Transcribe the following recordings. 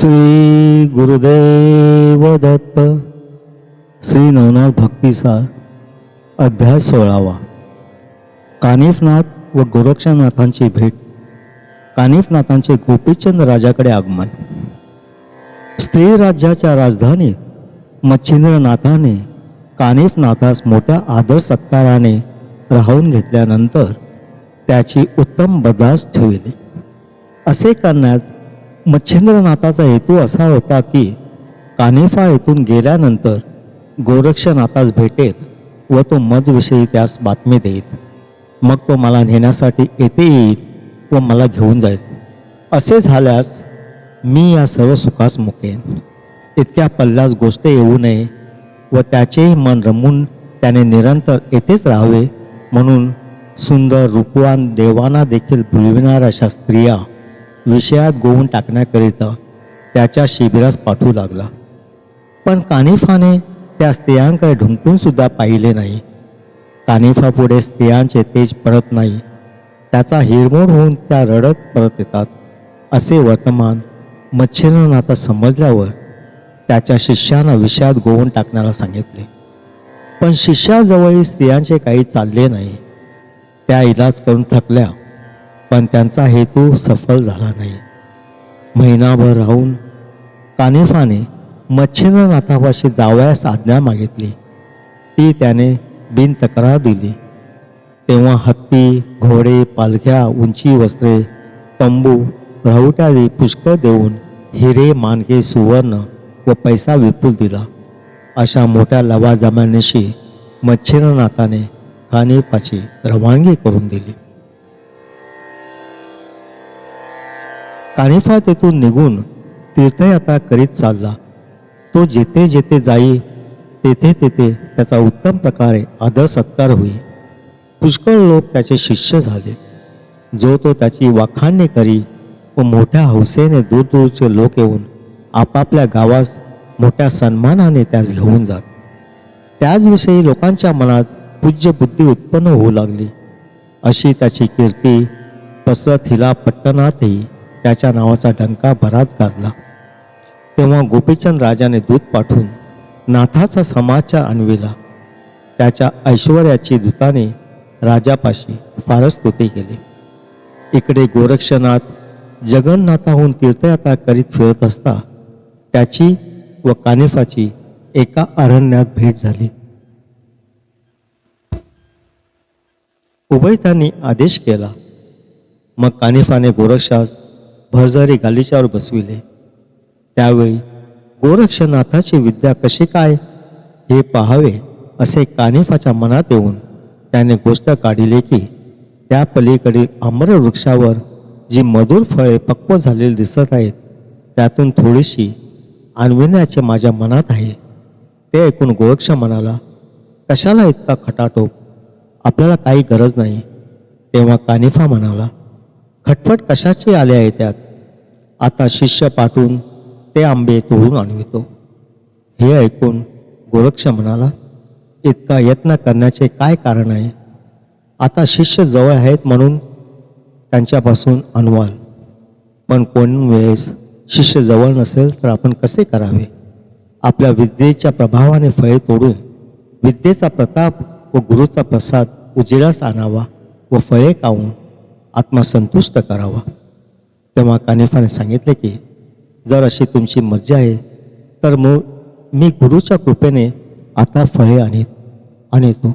श्री गुरुदेव दत्त. श्री नवनाथ भक्तिसार अध्याय 16. कानिफनाथ व गोरक्षनाथांची भेट. कानिफनाथांचे गोपीचंद राजाकडे आगमन. स्त्री राज्याच्या राजधानीत मच्छिंद्रनाथाने कानिफनाथास मोठ्या आदर सत्काराने राहून घेतल्यानंतर त्याची उत्तम बदास्त ठेविली. असे करण्यात मच्छिंद्रनाथाचा हेतू असा होता की कानिफा येथून गेल्यानंतर गोरक्षनाथास भेटेल व तो मजविषयी त्यास बातमी देईल. मग तो मला नेण्यासाठी येथे येईल व मला घेऊन जाईल. असे झाल्यास मी या सर्व सुखास मुकेन. इतक्या पल्ल्यास गोष्ट येऊ नये व त्याचेही मन रमून त्याने निरंतर येथेच राहावे म्हणून सुंदर रूपवान देवांना देखील भुलविणाऱ्या अशा स्त्रिया विषयात गोवून टाकण्याकरिता त्याच्या शिबिरास पाठवू लागला. पण कानिफाने त्या स्त्रियांकडे ढुंकून सुद्धा पाहिले नाही. कानिफापुढे स्त्रियांचे तेज पडत नाही. त्याचा हिरमोड होऊन त्या रडत परत येतात. असे वर्तमान मच्छिंद्रनाथा समजल्यावर त्याच्या शिष्यानं विषयात गोवून टाकण्याला सांगितले. पण शिष्याजवळही स्त्रियांचे काही चालले नाही. त्या इलाज करून थकल्या, पण त्यांचा हेतू सफल झाला नाही. महिनाभर राहून कानिफाने मच्छिंद्रनाथापाशी जावयास आज्ञा मागितली. ती त्याने बिनतक्रार दिली. तेव्हा हत्ती, घोडे, पालख्या, उंची वस्त्रे, तंबू, राहुट्यादी पुष्कळ देऊन हिरे, मानके, सुवर्ण व पैसा विपुल दिला. अशा मोठ्या लवाजमानीशी मच्छिंद्रनाथाने कानिफाची रवानगी करून दिली. कानिफा तेथून निघून तीर्थयात्रा करीत चालला. तो जेथे जेथे जाई तेथे तेथे त्याचा उत्तम प्रकारे आदर सत्कार होई. पुष्कळ लोक त्याचे शिष्य झाले. जो तो त्याची वाखाणणी करी व मोठ्या हौसेने दूरदूरचे लोक येऊन आपापल्या गावास मोठ्या सन्मानाने त्यास घेऊन जात. त्याचविषयी लोकांच्या मनात पूज्य बुद्धी उत्पन्न होऊ लागली. अशी त्याची कीर्ती पसरत हिला पट्टणातही त्याच्या नावाचा डंका बराच गाजला. तेव्हा गोपीचंद राजाने दूत पाठवून नाथाचा समाचार आणविला. त्याच्या ऐश्वर्याची दूताने राजापाशी फारच स्तुती केली. इकडे गोरक्षनाथ जगन्नाथाहून तीर्थयात्रा करीत फिरत असता त्याची व कानिफाची एका अरण्यात भेट झाली. उभयतांनी आदेश केला. मग कानिफाने गोरक्षास भरजरी गालिच्यावर बसविले. त्यावेळी गोरक्षनाथाची विद्या कशी काय हे पाहावे असे कानिफाच्या मनात येऊन त्याने गोष्ट काढिले की त्या पलीकडील आम्रवृक्षावर जी मधुर फळे पक्व झालेली दिसत आहेत त्यातून थोडीशी आणविण्याचे माझ्या मनात आहे. ते ऐकून गोरक्ष म्हणाला, कशाला इतका खटाटोप? आपल्याला काही गरज नाही. तेव्हा कानिफा म्हणाला, खटपट कशाची आले आहे त्यात? आता शिष्य पाठवून ते आंबे तोडून आणवितो. हे ऐकून गोरक्ष म्हणाला, इतका यत्न करण्याचे काय कारण आहे? आता शिष्य जवळ आहेत म्हणून त्यांच्यापासून आणवाल. पण कोण वेळेस शिष्य जवळ नसेल तर आपण कसे करावे? आपल्या विद्येच्या प्रभावाने फळे तोडून विद्येचा प्रताप व गुरुचा प्रसाद उजेडास आणावा व फळे खाऊन आत्मा संतुष्ट करावा. तेव्हा कानिफाने सांगितले की जर अशी तुमची मर्जी आहे तर मग मी गुरुच्या कृपेने आता फळे आणतो.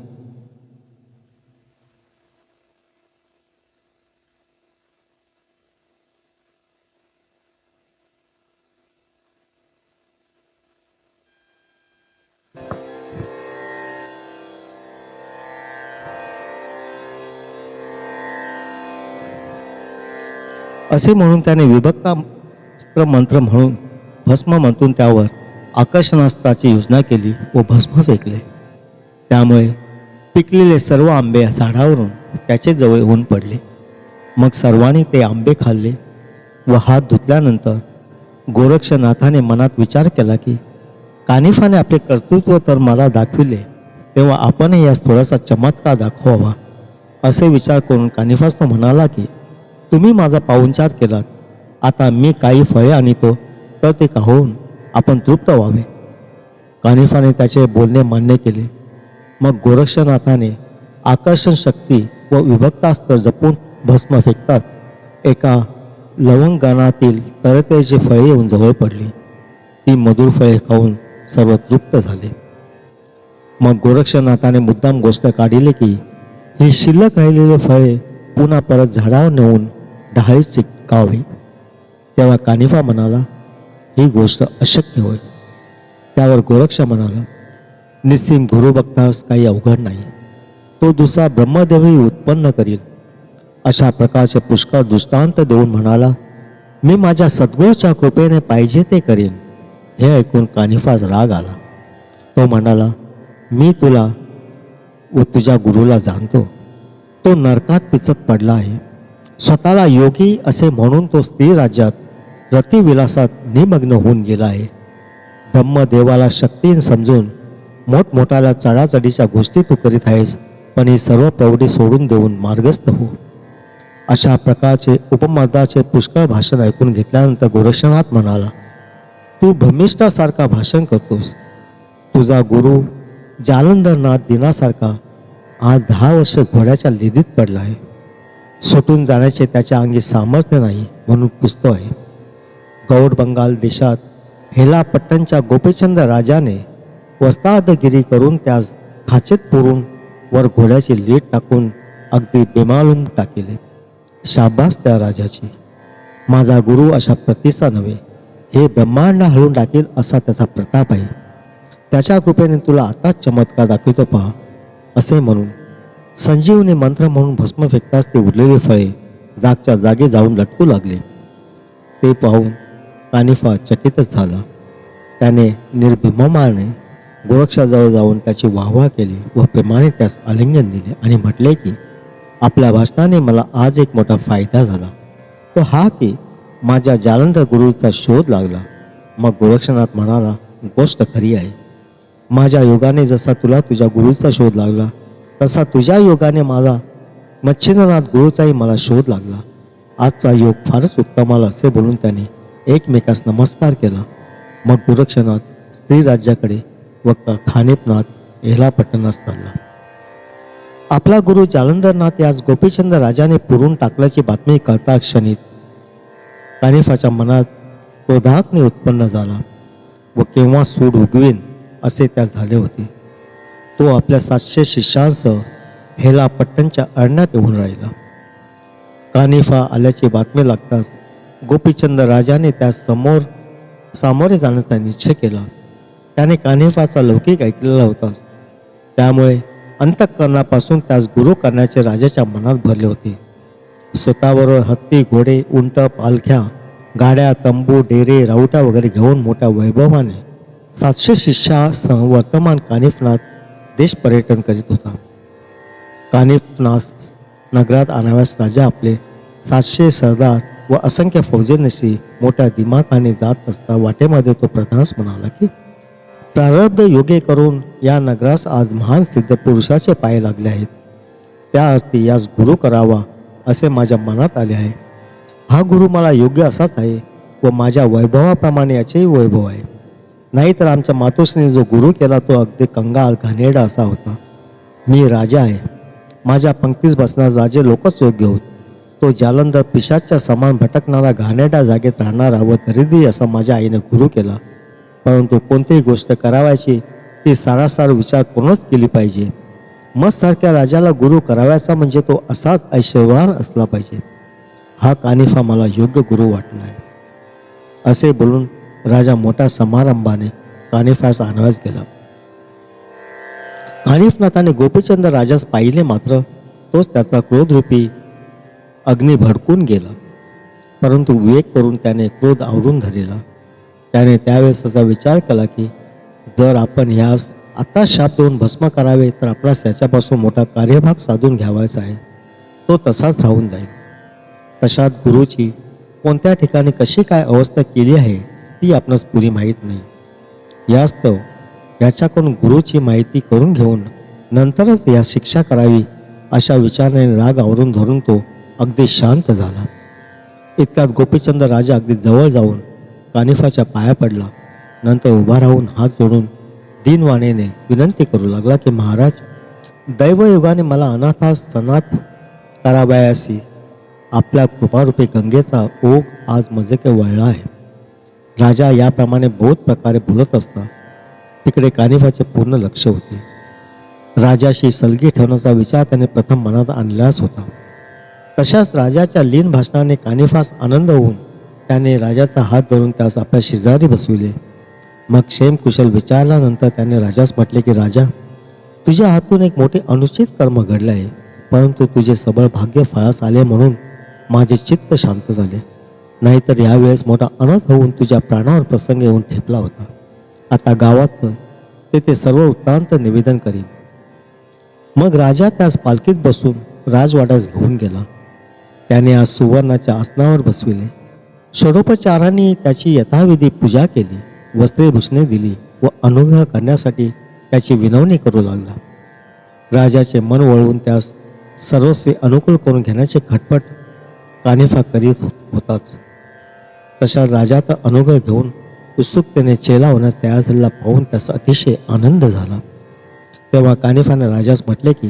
असे म्हणून त्याने विभक्तास्त्र मंत्र म्हणून भस्म मंतून त्यावर आकर्षणास्त्राची योजना केली व भस्म फेकले. त्यामुळे पिकलेले सर्व आंबे झाडावरून त्याचे जवळ येऊन पडले. मग सर्वांनी ते आंबे खाल्ले व हात धुतल्यानंतर गोरक्षनाथाने मनात विचार केला की कानिफाने आपले कर्तृत्व तर मला दाखविले, तेव्हा आपणही यास थोडासा चमत्कार दाखवावा. असे विचार करून कानिफास तो म्हणाला की तुम्ही माझा पाहुणचार केलात. आता मी काही फळे आणतो तर ते खाऊन आपण तृप्त व्हावे. कानिफाने त्याचे बोलणे मान्य केले. मग गोरक्षनाथाने आकर्षण शक्ती व विभक्तास्त्र जपून भस्म फेकताच एका लवंगनातील तरतेची फळे येऊन जवळ पडली. ती मधुर फळे खाऊन सर्व तृप्त झाले. मग गोरक्षनाथाने मुद्दाम गोष्ट काढिले की ही शिल्लक राहिलेली फळे पुन्हा परत झाडावर नेऊन डहाळीत चिटकावी. तेव्हा कानिफा म्हणाला, ही गोष्ट अशक्य होय. त्यावर गोरक्ष म्हणाला, निस्सिम गुरु बघतास काही अवघड नाही. तो दुसरा ब्रह्मदेवही उत्पन्न करील. अशा प्रकारचे पुष्कळ दृष्टांत देऊन म्हणाला, मी माझ्या सद्गुरूच्या कृपेने पाहिजे ते करीन. हे ऐकून कानिफास राग आला. तो म्हणाला, मी तुला व तुझ्या गुरुला जाणतो. तो नरकात पिचत पडला आहे. स्वतःला योगी असे म्हणून तो स्त्री राज्यात रतिविलासात निमग्न होऊन गेला आहे. ब्रह्मदेवाला शक्तीन समजून मोठमोठाल्या चढाचढीच्या गोष्टी तू करीत आहेस, पण ही सर्व प्रौढी सोडून देऊन मार्गस्थ हो. अशा प्रकारचे उपमर्दाचे पुष्कळ भाषण ऐकून घेतल्यानंतर गोरक्षनाथ म्हणाला, तू भ्रमिष्ठासारखा भाषण करतोस. तुझा गुरु जालंधरनाथ दिनासारखा आज 10 वर्ष घोड्याच्या लेदीत पडला आहे. सुटून जाण्याचे त्याच्या अंगी सामर्थ्य नाही म्हणून पुसतो आहे. गौड बंगाल देशात हेलापट्टणच्या गोपीचंद राजाने वस्तादगिरी करून त्यास खाचेत पुरून वर घोड्याची लीट टाकून अगदी बेमालूम टाकेले. शाबास त्या राजाची. माझा गुरु अशा प्रतीचा नव्हे, हे ब्रह्मांड हलवून टाकेल असा त्याचा प्रताप आहे. त्याच्या कृपेने तुला आताच चमत्कार दाखवतो पहा. असे म्हणून संजीवनी मंत्र म्हणून भस्म फेकताच ते उरलेले फळे जागच्या जागी जाऊन लटकू लागले. ते पाहून कानिफा चकितच झाला. त्याने निर्भिमाने गोरक्षाजवळ जाऊन त्याची वाहवा केली व प्रेमाने त्यास आलिंगन दिले आणि म्हटले की आपल्या भाषणाने मला आज एक मोठा फायदा झाला. तो हा की माझ्या जालंधर गुरुचा शोध लागला. मग गोरक्षनाथ म्हणाला, गोष्ट खरी आहे. माझ्या योगाने जसा तुला तुझ्या गुरुचा शोध लागला तसा तुझ्या योगाने माझा मच्छिंद्रनाथ गुरुचाही मला शोध लागला. आजचा योग फारच उत्तम आला असे बोलून त्याने एकमेकास नमस्कार केला. मग गोरक्षनाथ स्त्री राज्याकडे व खानिफनाथ हेलापट्टणास चालला. आपला गुरु जालंधरनाथ यास गोपीचंद राजाने पुरून टाकल्याची बातमी कळता क्षणीच कानिफाच्या मनात क्रोधाग्नी उत्पन्न झाला व केव्हा सूड उगवीन असे त्या झाले होते. तो आपल्या 700 शिष्यांसह हेलापट्टणच्या अरण्यात येऊन राहिला. कानिफा आल्याची बातमी लागताच गोपीचंद राजाने त्यास सामोरे जाण्याचा निश्चय केला. त्याने कानिफाचा लौकिक ऐकलेला होताच, त्यामुळे अंतःकरणापासून त्यास गुरु करण्याचे राजाच्या मनात भरले होते. स्वतःबरोबर हत्ती, घोडे, उंट, पालख्या, गाड्या, तंबू, डेरे, राऊटा वगैरे घेऊन मोठ्या वैभवाने 700 शिष्यासह वर्तमान कानिफनाथ देश पर्यटन करीत होता. कानिफनाथ नगरात आणाव्यास राजा आपले 700 सरदार व असंख्य फौजेनशी मोठ्या दिमाखाने जात असता वाटेमध्ये तो प्रधानच म्हणाला की प्रारब्ध योगे करून या नगरास आज महान सिद्ध पुरुषाचे पाय लागले आहेत. त्या अर्थी यास गुरु करावा असे माझ्या मनात आले आहे. हा गुरु मला योग्य असाच आहे व माझ्या वैभवाप्रमाणे याचेही वैभव आहे. नाहीतर आमच्या मातोश्रीने जो गुरु केला तो अगदी कंगाल घाणेरडा असा होता. मी राजा आहे. माझ्या पंक्तीस बसणारे राजे लोकच योग्य होत. तो जालंधर पिशाच्या समान भटकणारा घाणेरड्या जागेत राहणारा व दरिद्री असा माझ्या आईने गुरु केला. परंतु कोणतीही गोष्ट करावायची ती सारासार विचार करूनच केली पाहिजे. मस्तसारख्या राजाला गुरु करावायचा म्हणजे तो असाच ऐश्वर्यवान असला पाहिजे. हा कानिफा मला योग्य गुरु वाटला आहे. असे बोलून राजा मोठ्या समारंभाने कानिफास आणाव्यास गेला. कानिफनाथाने गोपीचंद राजास पाहिले मात्र तोच त्याचा क्रोधरूपी अग्नी भडकून गेला. परंतु विवेक करून त्याने क्रोध आवरून धरला. त्याने त्यावेळेस असा विचार केला की जर आपण ह्यास आता शाप देऊन भस्म करावे तर आपणास त्याच्यापासून मोठा कार्यभाग साधून घ्यावायचा आहे. तो तसाच राहून जाईल. तशात गुरुची कोणत्या ठिकाणी कशी काय अवस्था केली आहे ती आपणास पुरी माहीत नाही. यास्तव याच्याकडून गुरुची माहिती करून घेऊन नंतरच या शिक्षा करावी अशा विचाराने राग आवरून धरून तो अगदी शांत झाला. इतक्यात गोपीचंद राजा अगदी जवळ जाऊन कानिफाच्या पाया पडला. नंतर उभा राहून हात जोडून दीनवाणीने विनंती करू लागला की महाराज, दैवयोगाने मला अनाथासनात करावयासी आपल्या कृपारूपी गंगेचा ओघ आज मजेके वळला आहे. राजा याप्रमाणे बोध प्रकारे बोलत असता तिकडे कानिफाचे पूर्ण लक्ष होते. राजाशी सलगी ठेवण्याचा विचार त्याने प्रथम मनात आणलाच होता. तशाच राजाच्या लीन भाषणाने कानिफास आनंद होऊन त्याने राजाचा हात धरून त्यास आपल्या शेजारी बसविले. मग क्षेम कुशल विचारल्यानंतर त्याने राजास म्हटले की राजा, तुझ्या हातून एक मोठे अनुचित कर्म घडले आहे, परंतु तुझे सबळ भाग्य फळास आले म्हणून माझे चित्त शांत झाले. नाहीतर यावेळेस मोठा अनर्थ होऊन तुझ्या प्राणावर प्रसंग येऊन ठेपला होता. आता गावात ते सर्व वृत्तांत निवेदन करीन. मग राजा त्यास पालखीत बसून राजवाड्यास घेऊन गेला. त्याने आज सुवर्णाच्या आसनावर बसविले. षडोपचारांनी त्याची यथाविधी पूजा केली, वस्त्रेभूषणे दिली व अनुग्रह करण्यासाठी त्याची विनवणी करू लागला. राजाचे मन वळवून त्यास सर्वस्वी अनुकूल करून घेण्याचे खटपट कानिफा करीत होताच. तशा राजाचा अनुग्रह घेऊन उत्सुकतेने चेला होण्यास तयार झालेला पाहून त्यास अतिशय आनंद झाला. तेव्हा कानिफाने राजास म्हटले की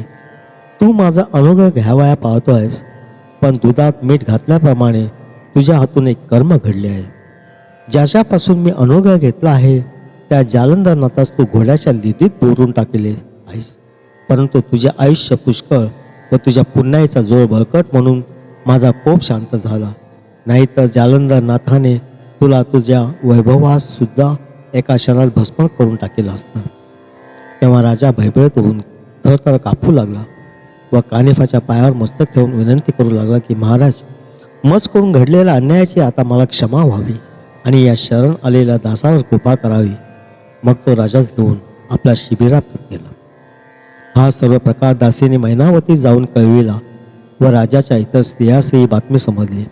तू माझा अनुग्रह घ्यावया पाहतो आहेस, पण दुधात मीठ घातल्याप्रमाणे तुझ्या हातून एक कर्म घडले आहे. ज्याच्यापासून मी अनुग्रह घेतला आहे त्या जालंधर नाथास तू घोड्याच्या लिदीत बोरून टाकले आहेस. परंतु तुझे आयुष्य पुष्कळ व तुझ्या पुण्याईचा जोर बळकट म्हणून माझा कोप शांत झाला. नाहीतर जालंधर नाथाने तुला तुझ्या वैभवास सुद्धा एका क्षणात भस्म करून टाकेला असता. तेव्हा राजा भयभीत होऊन थरथर कापू लागला व कानिफाच्या पायावर मस्तक ठेवून विनंती करू लागला की महाराज, मज करून घडलेल्या अन्यायाची आता मला क्षमा व्हावी आणि या शरण आलेल्या दासावर कृपा करावी. मग तो राजास घेऊन आपल्या शिबिरात गेला. हा सर्व प्रकार दासीने मैनावती जाऊन कळविला व राजाच्या इतर स्त्रियासही बातमी समजली.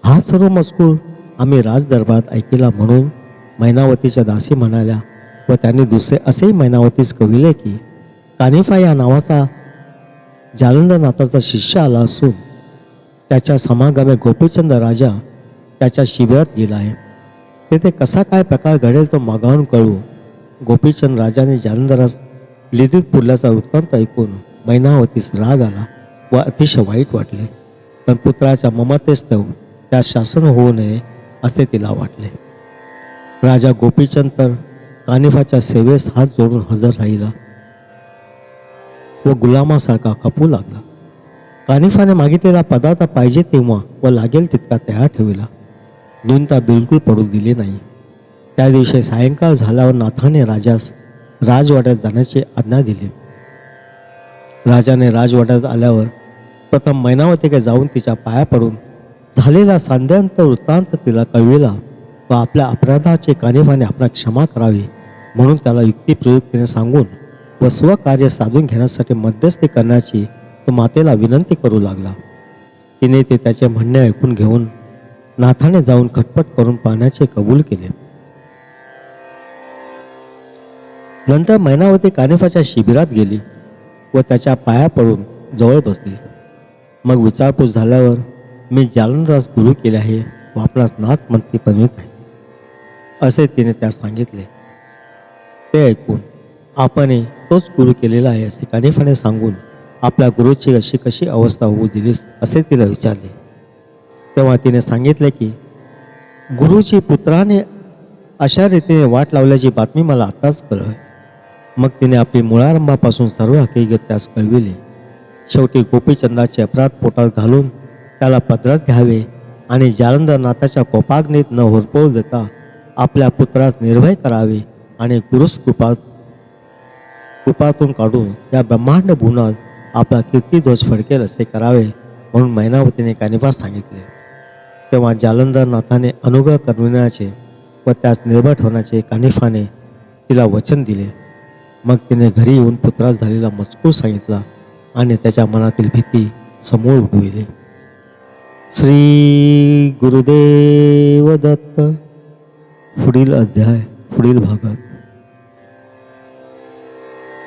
हा सर्व मजकूर आम्ही राजदरबारात ऐकला म्हणून मैनावतीच्या दासी म्हणाल्या व त्यांनी दुसरे असेही मैनावतीस कळविले की कानिफा या नावाचा जालंधरनाथाचा शिष्य आला असून त्याच्या समागमे गोपीचंद राजा त्याच्या शिबिरात गेला आहे. तेथे कसा काय प्रकार घडेल तो मागाहून कळू. गोपीचंद राजाने जालंधरास लिदीत पुरल्याचा वृत्तांत ऐकून मैनावतीस राग आला व अतिशय वाईट वाटले. पण पुत्राच्या ममतेस्तव त्या शासन होऊ नये असे तिला वाटले. राजा गोपीचंद तर कानिफाच्या सेवेस हात जोडून हजर राहिला व गुलामासारखा खपू लागला. कानिफाने मागितलेला पदार्थ पाहिजे तेव्हा व लागेल तितका तयार ठेवला. न्यूनता बिलकुल पडू दिली नाही. त्या दिवशी सायंकाळ झाल्यावर नाथाने राजास राजवाड्यात जाण्याची आज्ञा दिली. राजाने राजवाड्यात आल्यावर प्रथम मैनावतीकडे जाऊन तिच्या पाया पडून झालेला सांध्यांत वृत्तांत तिला कळविला व आपल्या अपराधाचे कानिफाने आपला क्षमा करावी म्हणून त्याला युक्तिप्रयुक्तीने सांगून व स्वकार्य साधून घेण्यासाठी मध्यस्थी करण्याची तो मातेला विनंती करू लागला. तिने ते त्याचे म्हणणे ऐकून घेऊन नाथाने जाऊन खटपट करून पाहण्याचे कबूल केले. नंतर मैनावती कानिफाच्या शिबिरात गेली व त्याच्या पाया पडून जवळ बसली. मग विचारपूस झाल्यावर मी जालंधरास गुरु केले आहे व आपणास नाथ मंत्री बनवित आहे असे तिने त्यास सांगितले. ते ऐकून आपणही तोच गुरु केलेला आहे असे कानिफाने सांगून आपल्या गुरुची अशी कशी अवस्था होऊ दिलीस असे तिला विचारले. तेव्हा तिने सांगितले की गुरुची पुत्राने अशा रीतीने वाट लावल्याची बातमी मला आताच कळली. मग तिने आपली मुळारंभापासून सर्व हकीकत त्यास कळविली. शेवटी गोपीचंदाचे अपराध पोटात घालून त्याला पदरात घ्यावे आणि जालंधरनाथाच्या कोपाग्नीत न होरपळू देता आपल्या पुत्रास निर्भय करावे आणि गुरुस कृपातून काढून या ब्रह्मांड भुवनात आपला कीर्तिध्वज फडकेल असे करावे म्हणून मैनावतीने कानिफास सांगितले. तेव्हा जालंधरनाथाने अनुग्रह करविण्याचे व त्यास निर्भय ठेवण्याचे कानिफाने तिला वचन दिले. मग तिने घरी येऊन पुत्रास झालेला मजकूर सांगितला आणि त्याच्या मनातील भीती समोर उठविली. श्री गुरुदेव दत्त. पुढील अध्याय पुढील भागात.